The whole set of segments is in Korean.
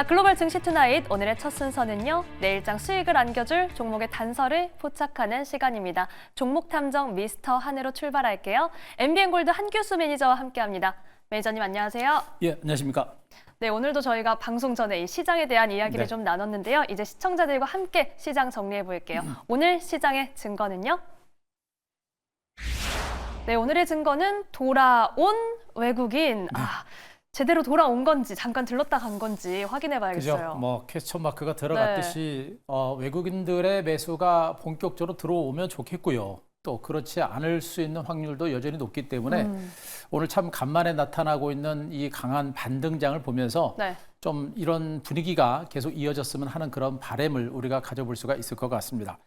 자, 글로벌 증시 투나잇 오늘의 첫 순서는요. 내일장 수익을 안겨줄 종목의 단서를 포착하는 시간입니다. 종목 탐정 미스터 한으로 출발할게요. MBN골드 한규수 매니저와 함께합니다. 매니저님 안녕하세요. 예, 안녕하십니까. 네, 오늘도 저희가 방송 전에 이 시장에 대한 이야기를 네. 좀 나눴는데요. 이제 시청자들과 함께 시장 정리해 볼게요. 오늘 시장의 증거는요. 네, 오늘의 증거는 돌아온 외국인. 제대로 돌아온 건지 잠깐 들렀다 간 건지 확인해 봐야겠어요. 그죠? 뭐 퀘스천 마크가 들어갔듯이 외국인들의 매수가 본격적으로 들어오면 좋겠고요. 또 그렇지 않을 수 있는 확률도 여전히 높기 때문에 오늘 참 간만에 나타나고 있는 이 강한 반등장을 보면서 좀 이런 분위기가 계속 이어졌으면 하는 그런 바람을 우리가 가져볼 수가 있을 것 같습니다.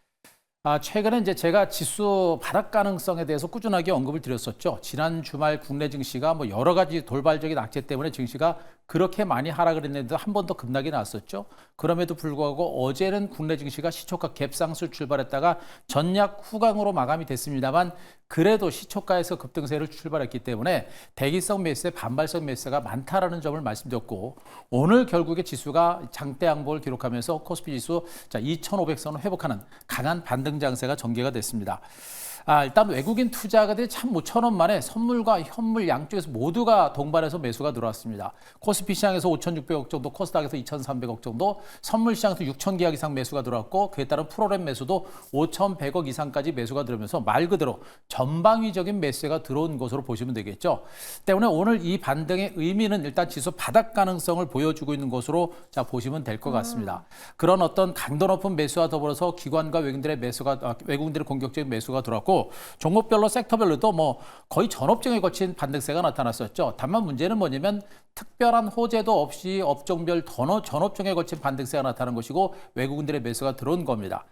최근에 이제 제가 지수 바닥 가능성에 대해서 꾸준하게 언급을 드렸었죠. 지난 주말 국내 증시가 뭐 여러 가지 돌발적인 악재 때문에 증시가 그렇게 많이 하락을 했는데도 한 번 더 급락이 나왔었죠. 그럼에도 불구하고 어제는 국내 증시가 시초가 갭상승 출발했다가 전약 후강으로 마감이 됐습니다만 그래도 시초가에서 급등세를 출발했기 때문에 대기성 매수에 반발성 매수가 많다라는 점을 말씀드렸고 오늘 결국에 지수가 장대 양봉을 기록하면서 코스피 지수 2,500선을 회복하는 강한 반등 장세가 전개가 됐습니다. 일단 외국인 투자가들이 참 5,000원 만에 선물과 현물 양쪽에서 모두가 동반해서 매수가 들어왔습니다. 코스피 시장에서 5,600억 정도, 코스닥에서 2,300억 정도, 선물 시장에서 6,000계약 이상 매수가 들어왔고 그에 따른 프로그램 매수도 5,100억 이상까지 매수가 들어오면서 말 그대로 전방위적인 매수가 들어온 것으로 보시면 되겠죠. 때문에 오늘 이 반등의 의미는 일단 지수 바닥 가능성을 보여주고 있는 것으로 보시면 될 것 같습니다. 그런 어떤 강도 높은 매수와 더불어서 기관과 외국인들의 공격적인 매수가 들어왔고 종목별로 섹터별로도 뭐 거의 전업종에 거친 반등세가 나타났었죠. 다만 문제는 뭐냐면 특별한 호재도 없이 업종별 전업종에 거친 반등세가 나타난 것이고 외국인들의 매수가 들어온 겁니다.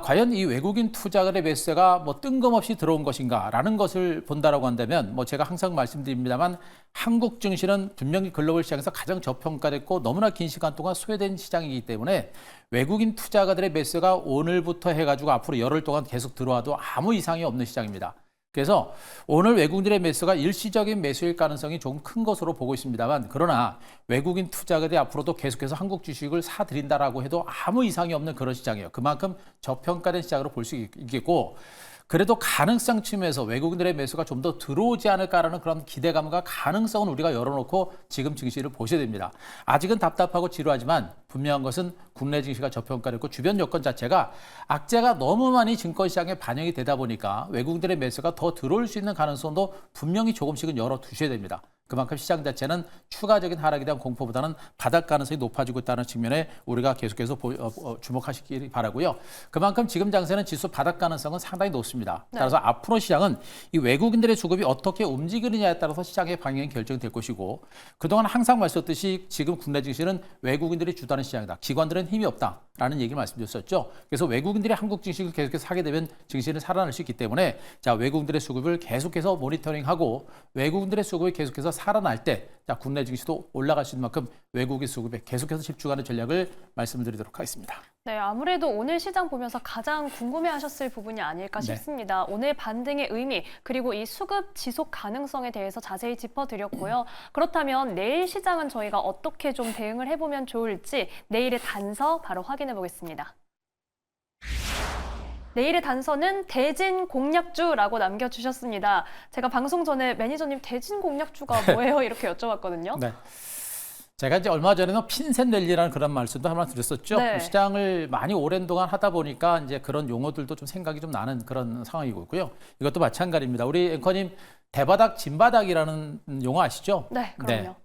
과연 이 외국인 투자들의 매수세가 뭐 뜬금없이 들어온 것인가라는 것을 본다라고 한다면 뭐 제가 항상 말씀드립니다만 한국 증시는 분명히 글로벌 시장에서 가장 저평가됐고 너무나 긴 시간 동안 소외된 시장이기 때문에 외국인 투자가들의 매수가 오늘부터 해가지고 앞으로 열흘 동안 계속 들어와도 아무 이상이 없는 시장입니다. 그래서 오늘 외국인들의 매수가 일시적인 매수일 가능성이 조금 큰 것으로 보고 있습니다만 그러나 외국인 투자가들이 앞으로도 계속해서 한국 주식을 사들인다라고 해도 아무 이상이 없는 그런 시장이에요. 그만큼 저평가된 시장으로 볼 수 있겠고 그래도 가능성 측면에서 외국인들의 매수가 좀 더 들어오지 않을까라는 그런 기대감과 가능성은 우리가 열어놓고 지금 증시를 보셔야 됩니다. 아직은 답답하고 지루하지만 분명한 것은 국내 증시가 저평가됐고 주변 여건 자체가 악재가 너무 많이 증권시장에 반영이 되다 보니까 외국인들의 매수가 더 들어올 수 있는 가능성도 분명히 조금씩은 열어두셔야 됩니다. 그만큼 시장 자체는 추가적인 하락에 대한 공포보다는 바닥 가능성이 높아지고 있다는 측면에 우리가 계속해서 주목하시기 바라고요. 그만큼 지금 장세는 지수 바닥 가능성은 상당히 높습니다. 따라서 앞으로 시장은 이 외국인들의 수급이 어떻게 움직이느냐에 따라서 시장의 방향이 결정될 것이고 그동안 항상 말씀드렸듯이 지금 국내 증시는 외국인들이 주도하는 시장이다. 기관들은 힘이 없다라는 얘기를 말씀드렸었죠. 그래서 외국인들이 한국 증시를 계속해서 사게 되면 증시는 살아날 수 있기 때문에 외국인들의 수급을 계속해서 모니터링하고 외국인들의 수급이 계속해서 살아날 때 국내 증시도 올라갈 수 있는 만큼 외국인 수급에 계속해서 집중하는 전략을 말씀드리도록 하겠습니다. 네, 아무래도 오늘 시장 보면서 가장 궁금해하셨을 부분이 아닐까 싶습니다. 오늘 반등의 의미 그리고 이 수급 지속 가능성에 대해서 자세히 짚어드렸고요. 그렇다면 내일 시장은 저희가 어떻게 좀 대응을 해보면 좋을지 내일의 단서 바로 확인해 보겠습니다. 내일의 단서는 대진 공략주라고 남겨주셨습니다. 제가 방송 전에 매니저님 대진 공략주가 뭐예요? 이렇게 여쭤봤거든요. 네. 제가 이제 얼마 전에는 핀셋 랠리라는 그런 말씀도 한번 드렸었죠. 시장을 많이 오랜 동안 하다 보니까 이제 그런 용어들도 좀 생각이 좀 나는 그런 상황이고 있고요. 이것도 마찬가지입니다. 우리 앵커님 대바닥, 진바닥이라는 용어 아시죠? 네, 그럼요.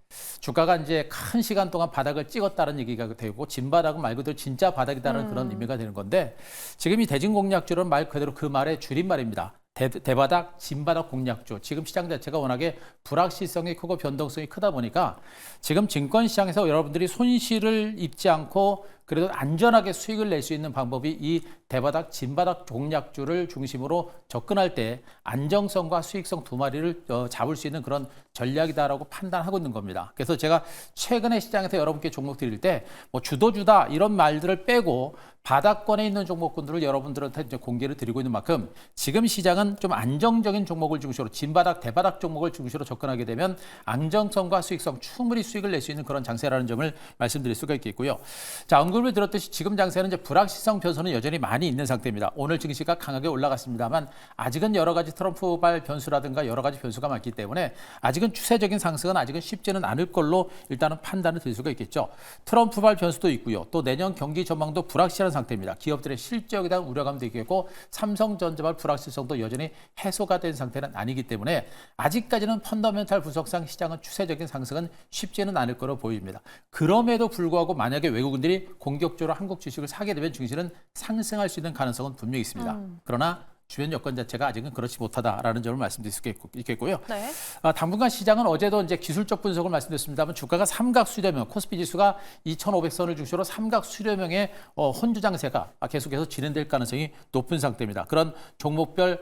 주가가 이제 큰 시간 동안 바닥을 찍었다는 얘기가 되고 진바닥은 말 그대로 진짜 바닥이다는 그런 의미가 되는 건데 지금 이 대진 공략주는 말 그대로 그 말의 줄임말입니다. 대바닥, 진바닥 공략주. 지금 시장 자체가 워낙에 불확실성이 크고 변동성이 크다 보니까 지금 증권시장에서 여러분들이 손실을 입지 않고 그래도 안전하게 수익을 낼 수 있는 방법이 이 대바닥, 진바닥 공략주를 중심으로 접근할 때 안정성과 수익성 두 마리를 잡을 수 있는 그런 전략이다라고 판단하고 있는 겁니다. 그래서 제가 최근에 시장에서 여러분께 종목 드릴 때 뭐 주도주다 이런 말들을 빼고 바닥권에 있는 종목군들을 여러분들한테 이제 공개를 드리고 있는 만큼 지금 시장은 좀 안정적인 종목을 중심으로 진바닥, 대바닥 종목을 중심으로 접근하게 되면 안정성과 수익성 충분히 수익을 낼 수 있는 그런 장세라는 점을 말씀드릴 수가 있겠고요. 자, 언급을 드렸듯이 지금 장세는 이제 불확실성 변수는 여전히 많이 있는 상태입니다. 오늘 증시가 강하게 올라갔습니다만 아직은 여러 가지 트럼프발 변수라든가 여러 가지 변수가 많기 때문에 아직은 추세적인 상승은 아직은 쉽지는 않을 걸로 일단은 판단을 드릴 수가 있겠죠. 트럼프발 변수도 있고요. 또 내년 경기 전망도 불확실한 상태입니다. 기업들의 실적에 대한 우려감도 있겠고 삼성전자발 불확실성도 여전히 해소가 된 상태는 아니기 때문에 아직까지는 펀더멘탈 분석상 시장은 추세적인 상승은 쉽지는 않을 거로 보입니다. 그럼에도 불구하고 만약에 외국인들이 공격적으로 한국 주식을 사게 되면 증시는 상승할 수 있는 가능성은 분명히 있습니다. 그러나 주변 여건 자체가 아직은 그렇지 못하다라는 점을 말씀드릴 수 있겠고요. 네. 당분간 시장은 어제도 이제 기술적 분석을 말씀드렸습니다만 주가가 삼각 수렴형, 코스피 지수가 2,500선을 중심으로 삼각 수렴형의 혼주 장세가 계속해서 진행될 가능성이 높은 상태입니다. 그런 종목별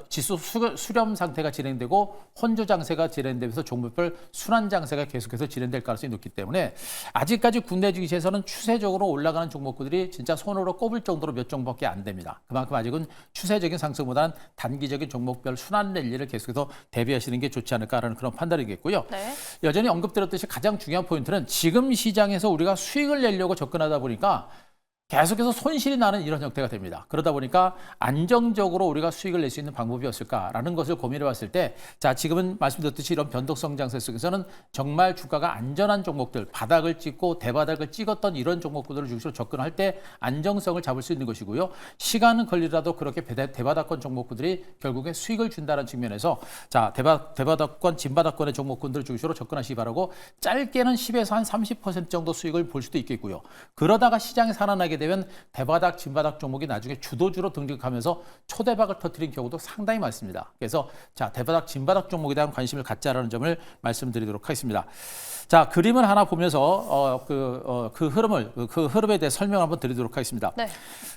지수 수렴 상태가 진행되고 혼주 장세가 진행되면서 종목별 순환 장세가 계속해서 진행될 가능성이 높기 때문에 아직까지 국내 증시에서는 추세적으로 올라가는 종목들이 진짜 손으로 꼽을 정도로 몇 종목밖에 안 됩니다. 그만큼 아직은 추세적인 상승보다는 단기적인 종목별 순환 랠리를 계속해서 대비하시는 게 좋지 않을까라는 그런 판단이겠고요. 네. 여전히 언급드렸듯이 가장 중요한 포인트는 지금 시장에서 우리가 수익을 내려고 접근하다 보니까 계속해서 손실이 나는 이런 형태가 됩니다. 그러다 보니까 안정적으로 우리가 수익을 낼 수 있는 방법이 없을까라는 것을 고민해 봤을 때, 자, 지금은 말씀드렸듯이 이런 변동성 장세 속에서는 정말 주가가 안전한 종목들, 바닥을 찍고 대바닥을 찍었던 이런 종목들을 중심으로 접근할 때 안정성을 잡을 수 있는 것이고요. 시간은 걸리더라도 그렇게 대바닥권 종목들이 결국에 수익을 준다는 측면에서 자, 대바닥권, 진바닥권의 종목군들을 중심으로 접근하시기 바라고 짧게는 10에서 한 30% 정도 수익을 볼 수도 있겠고요. 그러다가 시장이 살아나게 되면 대바닥, 진바닥 종목이 나중에 주도주로 등극하면서 초대박을 터뜨린 경우도 상당히 많습니다. 그래서 자, 대바닥, 진바닥 종목에 대한 관심을 갖자라는 점을 말씀드리도록 하겠습니다. 자, 그림을 하나 보면서 그 흐름에 대해 설명 한번 드리도록 하겠습니다. 네.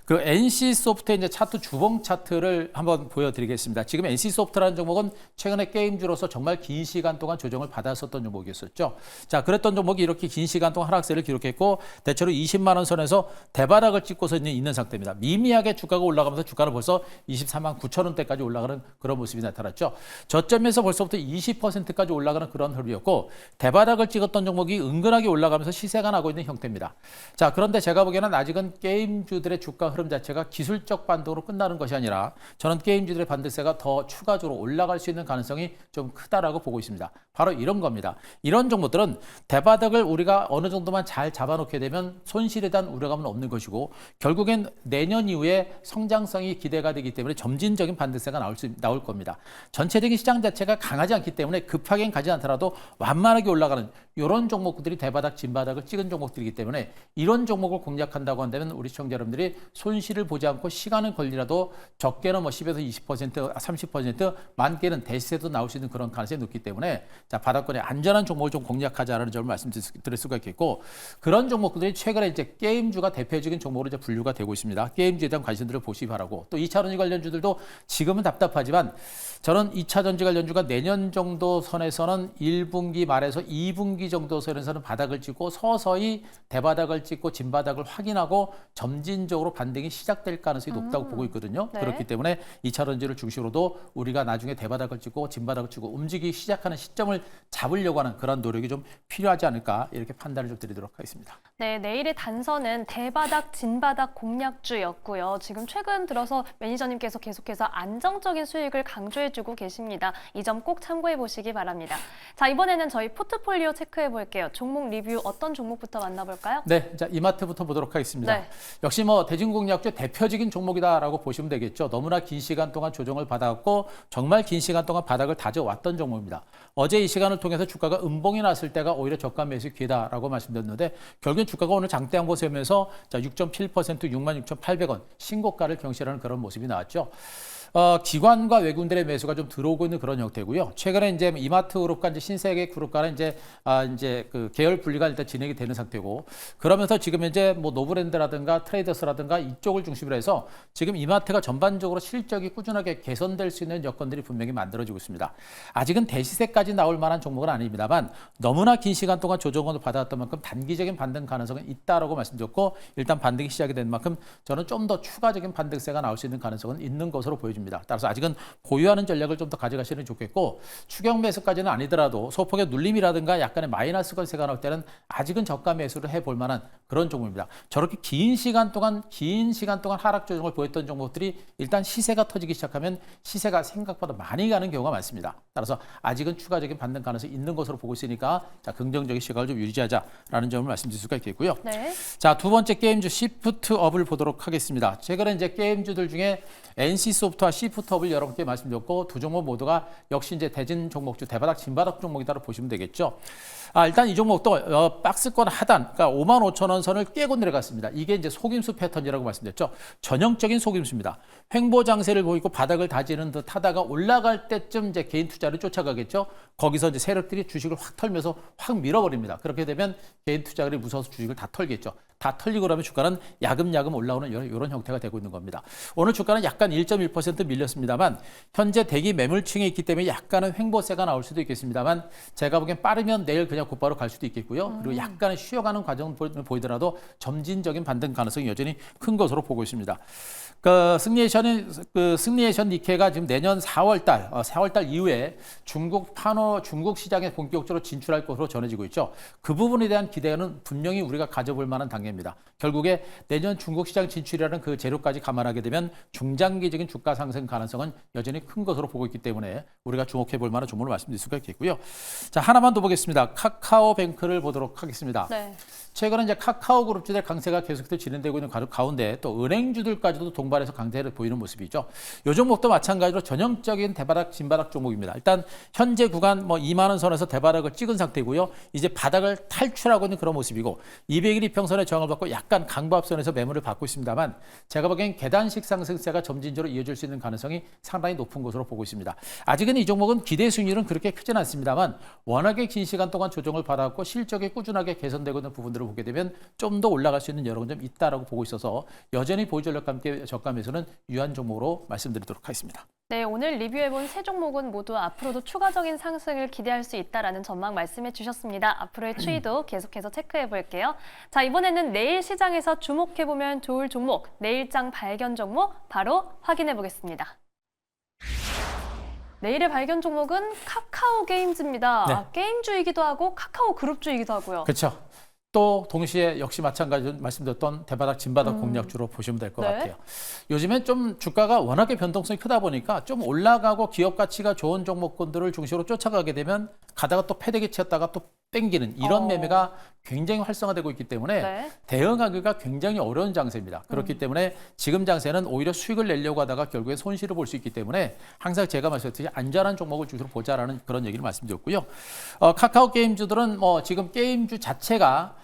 그 NC 소프트의 이제 차트 주봉 차트를 한번 보여드리겠습니다. 지금 NC 소프트라는 종목은 최근에 게임주로서 정말 긴 시간 동안 조정을 받았었던 종목이었었죠. 자, 그랬던 종목이 이렇게 긴 시간 동안 하락세를 기록했고 대체로 20만 원 선에서 대바닥을 찍고서 있는 상태입니다. 미미하게 주가가 올라가면서 주가는 벌써 24만 9천 원대까지 올라가는 그런 모습이 나타났죠. 저점에서 벌써부터 20%까지 올라가는 그런 흐름이었고 대바닥을 찍었던 종목이 은근하게 올라가면서 시세가 나고 있는 형태입니다. 자, 그런데 제가 보기에는 아직은 게임주들의 주가 흐름 자체가 기술적 반등으로 끝나는 것이 아니라 저는 게임주들의 반등세가 더 추가적으로 올라갈 수 있는 가능성이 좀 크다라고 보고 있습니다. 바로 이런 겁니다. 이런 종목들은 대바닥을 우리가 어느 정도만 잘 잡아놓게 되면 손실에 대한 우려감은 없는 것이고 결국엔 내년 이후에 성장성이 기대가 되기 때문에 점진적인 반등세가 나올 겁니다. 전체적인 시장 자체가 강하지 않기 때문에 급하게는 가지 않더라도 완만하게 올라가는 이런 종목들이 대바닥, 진바닥을 찍은 종목들이기 때문에 이런 종목을 공략한다고 한다면 우리 시청자 여러분들이 손실을 보지 않고 시간은 걸리라도 적게는 뭐 10에서 20%, 30%, 많게는 대시세도 나올 수 있는 그런 가능성이 높기 때문에 자, 바닥권의 안전한 종목을 좀 공략하자라는 점을 말씀드릴 수가 있겠고 그런 종목들이 최근에 이제 게임주가 대표적인 종목으로 이제 분류가 되고 있습니다. 게임주에 대한 관심들을 보시기 바라고 또 2차전지 관련주들도 지금은 답답하지만 저는 2차전지 관련주가 내년 정도 선에서는 1분기 말에서 2분기 정도 선에서는 바닥을 찍고 서서히 대바닥을 찍고 진바닥을 확인하고 점진적으로 반등이 시작될 가능성이 높다고 보고 있거든요. 네. 그렇기 때문에 2차전지를 중심으로도 우리가 나중에 대바닥을 찍고 진바닥을 찍고 움직이기 시작하는 시점을 잡으려고 하는 그런 노력이 좀 필요하지 않을까 이렇게 판단을 좀 드리도록 하겠습니다. 네, 내일의 단서는 대바닥, 진바닥 공략주였고요. 지금 최근 들어서 매니저님께서 계속해서 안정적인 수익을 강조해주고 계십니다. 이 점 꼭 참고해 보시기 바랍니다. 자, 이번에는 저희 포트폴리오 체크해 볼게요. 종목 리뷰 어떤 종목부터 만나볼까요? 네, 자, 이마트부터 보도록 하겠습니다. 네. 역시 뭐 대중공략주의 대표적인 종목이다라고 보시면 되겠죠. 너무나 긴 시간 동안 조정을 받아왔고 정말 긴 시간 동안 바닥을 다져왔던 종목입니다. 어제 이 시간을 통해서 주가가 음봉이 났을 때가 오히려 저가 매수 기회다라고 말씀드렸는데 결국엔 주가가 오늘 장대 양보 세우면서 6.7% 66,800원 신고가를 경신하는 그런 모습이 나왔죠. 기관과 외국인들의 매수가 좀 들어오고 있는 그런 형태고요. 최근에 이제 이마트 그룹과 이제 신세계 그룹과는 이제 그 계열 분리가 일단 진행이 되는 상태고, 그러면서 지금 이제 뭐 노브랜드라든가 트레이더스라든가 이쪽을 중심으로 해서 지금 이마트가 전반적으로 실적이 꾸준하게 개선될 수 있는 여건들이 분명히 만들어지고 있습니다. 아직은 대시세까지 나올 만한 종목은 아닙니다만 너무나 긴 시간 동안 조정을 받아왔던 만큼 단기적인 반등 가능성은 있다라고 말씀드렸고, 일단 반등이 시작이 된 만큼 저는 좀 더 추가적인 반등세가 나올 수 있는 가능성은 있는 것으로 보여집니다. 따라서 아직은 보유하는 전략을 좀 더 가져가시는 게 좋겠고, 추격 매수까지는 아니더라도 소폭의 눌림이라든가 약간의 마이너스 건세가 나올 때는 아직은 저가 매수를 해볼 만한 그런 종목입니다. 저렇게 긴 시간 동안 하락 조정을 보였던 종목들이 일단 시세가 터지기 시작하면 시세가 생각보다 많이 가는 경우가 많습니다. 따라서 아직은 추가적인 반등 가능성이 있는 것으로 보고 있으니까 자, 긍정적인 시각을 좀 유지하자라는 점을 말씀드릴 수가 있겠고요. 네. 자, 두 번째 게임주 시프트업을 보도록 하겠습니다. 최근에 이제 게임주들 중에 NC소프트와 시프트업을 여러분께 말씀드렸고, 두 종목 모두가 역시 이제 대진 종목주, 대바닥, 진바닥 종목이다라고 보시면 되겠죠. 일단 이 종목도 박스권 하단, 그러니까 55,000원 선을 깨고 내려갔습니다. 이게 이제 속임수 패턴이라고 말씀드렸죠. 전형적인 속임수입니다. 횡보 장세를 보이고 바닥을 다지는 듯 하다가 올라갈 때쯤 이제 개인 투자를 쫓아가겠죠. 거기서 이제 세력들이 주식을 확 털면서 확 밀어버립니다. 그렇게 되면 개인 투자들이 무서워서 주식을 다 털겠죠. 다 털리고 그러면 주가는 야금야금 올라오는 이런 형태가 되고 있는 겁니다. 오늘 주가는 약간 1.1% 밀렸습니다만 현재 대기 매물층에 있기 때문에 약간은 횡보세가 나올 수도 있겠습니다만 제가 보기엔 빠르면 내일 그냥 곧바로 갈 수도 있겠고요. 그리고 약간은 쉬어가는 과정 보이더라도 점진적인 반등 가능성이 여전히 큰 것으로 보고 있습니다. 승리에이션 니케가 지금 내년 4월달 이후에 중국 시장에 본격적으로 진출할 것으로 전해지고 있죠. 그 부분에 대한 기대는 분명히 우리가 가져볼 만한 단계입니다. 결국에 내년 중국 시장 진출이라는 그 재료까지 감안하게 되면 중장기적인 주가 상승 가능성은 여전히 큰 것으로 보고 있기 때문에 우리가 주목해 볼 만한 종목을 말씀드릴 수가 있겠고요. 자, 하나만 더 보겠습니다. 카카오뱅크를 보도록 하겠습니다. 네. 최근에 이제 카카오 그룹주들의 강세가 계속해서 진행되고 있는 가운데 또 은행주들까지도 동반해서 강세를 보이는 모습이죠. 이 종목도 마찬가지로 전형적인 대바닥, 진바닥 종목입니다. 일단 현재 구간 2만 원 선에서 대바닥을 찍은 상태고요. 이제 바닥을 탈출하고 있는 그런 모습이고 200일 이평선의 저항을 받고 약간 강보합선에서 매물을 받고 있습니다만 제가 보기엔 계단식 상승세가 점진적으로 이어질 수 있는 가능성이 상당히 높은 것으로 보고 있습니다. 아직은 이 종목은 기대 수익률은 그렇게 크진 않습니다만 워낙에 긴 시간 동안 조정을 받았고 실적이 꾸준하게 개선되고 있는 부분들을 보게 되면 좀 더 올라갈 수 있는 여러 좀 있다라고 보고 있어서 여전히 보유 전략과 함께 저가 매수는 유한 종목으로 말씀드리도록 하겠습니다. 네, 오늘 리뷰해본 세 종목은 모두 앞으로도 추가적인 상승을 기대할 수 있다라는 전망 말씀해 주셨습니다. 앞으로의 추이도 계속해서 체크해 볼게요. 자, 이번에는 내일 시장에서 주목해보면 좋을 종목, 내일장 발견 종목 바로 확인해 보겠습니다. 내일의 발견 종목은 카카오 게임즈입니다. 네. 게임주이기도 하고 카카오 그룹주이기도 하고요. 그렇죠. 또 동시에 역시 마찬가지로 말씀드렸던 대바닥, 진바닥 공략주로 보시면 될 것 네. 같아요. 요즘엔 좀 주가가 워낙에 변동성이 크다 보니까 좀 올라가고 기업 가치가 좋은 종목군들을 중심으로 쫓아가게 되면 가다가 또 패대기 치었다가 또 땡기는 이런 매매가 굉장히 활성화되고 있기 때문에 네. 대응하기가 굉장히 어려운 장세입니다. 그렇기 때문에 지금 장세는 오히려 수익을 내려고 하다가 결국에 손실을 볼 수 있기 때문에 항상 제가 말씀드렸듯이 안전한 종목을 주로 보자라는 그런 얘기를 말씀드렸고요. 카카오 게임주들은 지금 게임주 자체가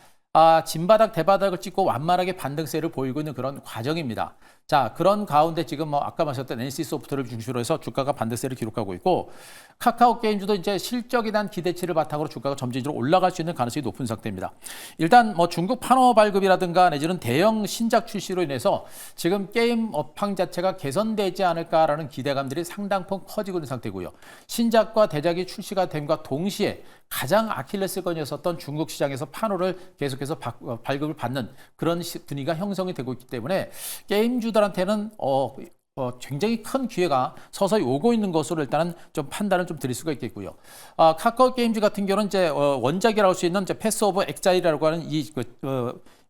진바닥, 대바닥을 찍고 완만하게 반등세를 보이고 있는 그런 과정입니다. 자, 그런 가운데 지금 아까 말씀드렸던 NC소프트를 중심으로 해서 주가가 반등세를 기록하고 있고 카카오 게임주도 이제 실적에 대한 기대치를 바탕으로 주가가 점진적으로 올라갈 수 있는 가능성이 높은 상태입니다. 일단 중국 판호 발급이라든가 내지는 대형 신작 출시로 인해서 지금 게임 업황 자체가 개선되지 않을까라는 기대감들이 상당폭 커지고 있는 상태고요. 신작과 대작이 출시가 됨과 동시에 가장 아킬레스건이었었던 중국 시장에서 판호를 계속해서 발급을 받는 그런 분위기가 형성이 되고 있기 때문에 게임주들한테는 굉장히 큰 기회가 서서히 오고 있는 것으로 일단은 좀 판단을 좀 드릴 수가 있겠고요. 카카오 게임즈 같은 경우는 이제 원작이라고 할 수 있는 이제 패스 오브 엑자일이라고 하는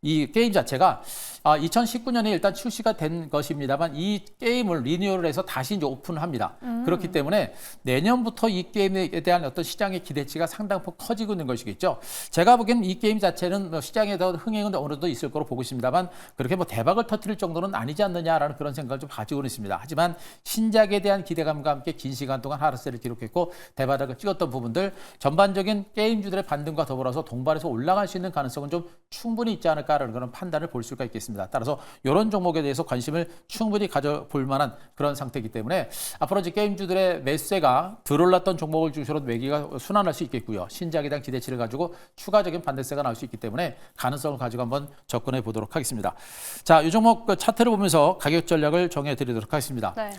이 게임 자체가 2019년에 일단 출시가 된 것입니다만 이 게임을 리뉴얼을 해서 다시 이제 오픈합니다. 그렇기 때문에 내년부터 이 게임에 대한 어떤 시장의 기대치가 상당폭 커지고 있는 것이겠죠. 제가 보기엔 이 게임 자체는 시장에 더 흥행은 어느 정도 있을 거로 보고 있습니다만 그렇게 대박을 터뜨릴 정도는 아니지 않느냐라는 그런 생각을 좀 가지고는 있습니다. 하지만 신작에 대한 기대감과 함께 긴 시간 동안 하락세를 기록했고 대바닥을 찍었던 부분들 전반적인 게임주들의 반등과 더불어서 동반해서 올라갈 수 있는 가능성은 좀 충분히 있지 않을까 있을까라는 그런 판단을 볼 수가 있겠습니다. 따라서 이런 종목에 대해서 관심을 충분히 가져볼 만한 그런 상태이기 때문에 앞으로 이제 게임주들의 매수세가 덜 올랐던 종목을 중심으로 매기가 순환할 수 있겠고요. 신작에 대한 기대치를 가지고 추가적인 반대세가 나올 수 있기 때문에 가능성을 가지고 한번 접근해 보도록 하겠습니다. 자, 이 종목 그 차트를 보면서 가격 전략을 정해 드리도록 하겠습니다. 네.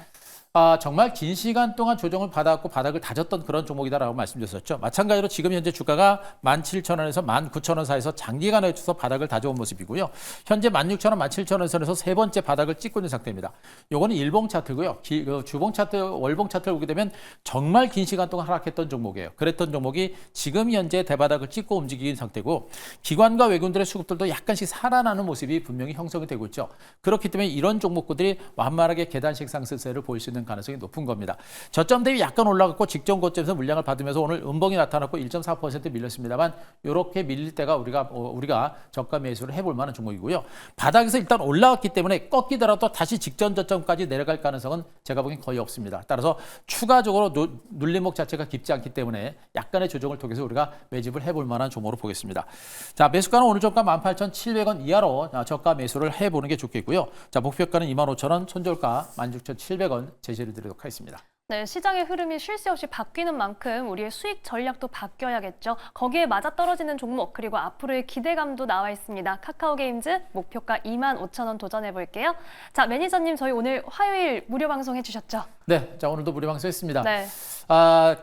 정말 긴 시간 동안 조정을 받아왔고 바닥을 다졌던 그런 종목이다라고 말씀드렸었죠. 마찬가지로 지금 현재 주가가 17,000원에서 19,000원 사이에서 장기간에 걸쳐서 바닥을 다져온 모습이고요. 현재 16,000원, 17,000원 선에서 세 번째 바닥을 찍고 있는 상태입니다. 요거는 일봉 차트고요. 주봉 차트, 월봉 차트를 보게 되면 정말 긴 시간 동안 하락했던 종목이에요. 그랬던 종목이 지금 현재 대바닥을 찍고 움직이는 상태고 기관과 외국인들의 수급들도 약간씩 살아나는 모습이 분명히 형성이 되고 있죠. 그렇기 때문에 이런 종목들이 완만하게 계단식 상승세를 보일 수 있는 가능성이 높은 겁니다. 저점 대비 약간 올라갔고 직전 고점에서 물량을 받으면서 오늘 음봉이 나타났고 1.4% 밀렸습니다만 이렇게 밀릴 때가 우리가 저가 매수를 해볼 만한 종목이고요. 바닥에서 일단 올라왔기 때문에 꺾이더라도 다시 직전 저점까지 내려갈 가능성은 제가 보기엔 거의 없습니다. 따라서 추가적으로 눌림목 자체가 깊지 않기 때문에 약간의 조정을 통해서 우리가 매집을 해볼 만한 종목으로 보겠습니다. 자, 매수가는 오늘 저가 18,700원 이하로 저가 매수를 해보는 게 좋겠고요. 자, 목표가는 25,000원, 손절가 16,700원 제시를 드리도록 하겠습니다. 네, 시장의 흐름이 쉴 새 없이 바뀌는 만큼 우리의 수익 전략도 바뀌어야겠죠. 거기에 맞아떨어지는 종목 그리고 앞으로의 기대감도 나와 있습니다. 카카오게임즈 목표가 25,000원 도전해 볼게요. 자, 매니저님 저희 오늘 화요일 무료 방송 해주셨죠? 네, 자 오늘도 무료 방송했습니다. 네.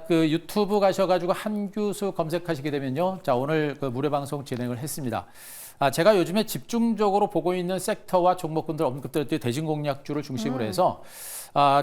그 유튜브 가셔가지고 한규수 검색하시게 되면요, 자 오늘 그 무료 방송 진행을 했습니다. 제가 요즘에 집중적으로 보고 있는 섹터와 종목군들 언급드렸던 대진공약주를 중심으로 해서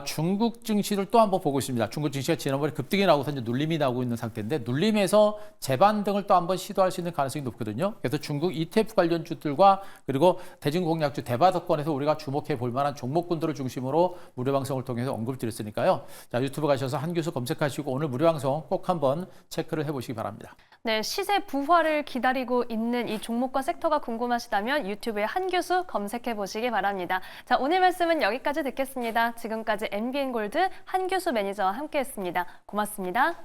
중국 증시를 또 한번 보고 있습니다. 중국 증시가 지난번에 급등이 나고서 이제 눌림이 나오고 있는 상태인데 눌림에서 재반등을 또 한번 시도할 수 있는 가능성이 높거든요. 그래서 중국 ETF 관련주들과 그리고 대진공약주 대바닥권에서 우리가 주목해 볼 만한 종목군들을 중심으로 무료 방송을 통해서 언급드렸으니까요. 자, 유튜브 가셔서 한규수 검색하시고 오늘 무료 방송 꼭 한번 체크를 해보시기 바랍니다. 네, 시세 부활을 기다리고 있는 이 종목과 섹터가 궁금하시다면 유튜브에 한규수 검색해 보시기 바랍니다. 자, 오늘 말씀은 여기까지 듣겠습니다. 지금까지 MBN골드 한규수 매니저와 함께했습니다. 고맙습니다.